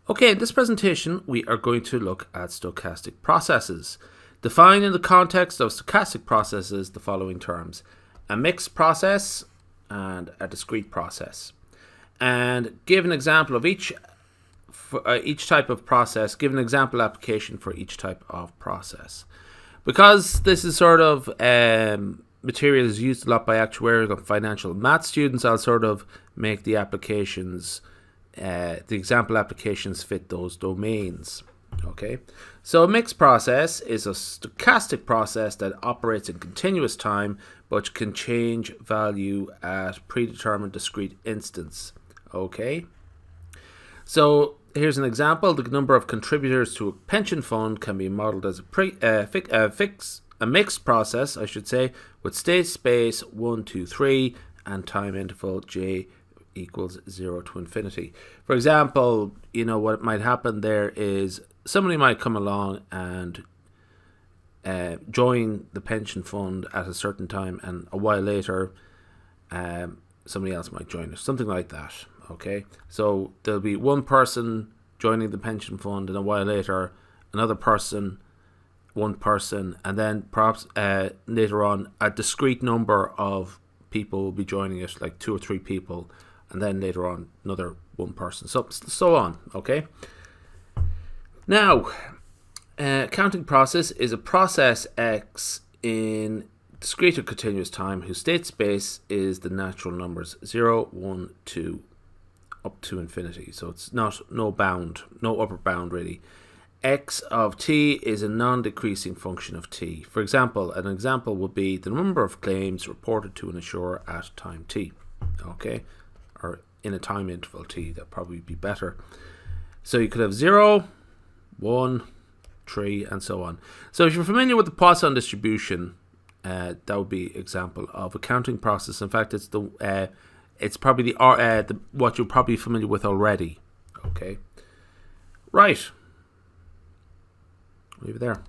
Okay, in this presentation we are going to look at stochastic processes. Define in the context of stochastic processes the following terms: a mixed process and a discrete process. And give an example of each type of process, give an example application for each type of process. Because this is sort of material is used a lot by actuarial and financial math students, I'll sort of make the applications, the example applications fit those domains. Okay, so a mixed process is a stochastic process that operates in continuous time but can change value at predetermined discrete instance. Okay, so here's an example. The number of contributors to a pension fund can be modeled as a mixed process, I should say, with state space 1, 2, 3 and time interval j equals 0 to infinity. For example, you know what might happen there is somebody might come along and join the pension fund at a certain time, and a while later somebody else might join it, something like that. Okay, so there'll be one person joining the pension fund, and a while later another person, one person, and then perhaps later on a discrete number of people will be joining it, like 2 or 3 people, and then later on another one person, so on. Okay, now counting process is a process X in discrete or continuous time whose state space is the natural numbers 0, 1, 2 up to infinity. So it's no upper bound really. X of t is a non-decreasing function of t. For example, an example would be the number of claims reported to an insurer at time t. Okay, or in a time interval t, that probably be better. So you could have 0, 1, 3 and so on. So if you're familiar with the Poisson distribution, that would be example of a counting process. In fact, it's probably what you're probably familiar with already. Okay, right, leave it there.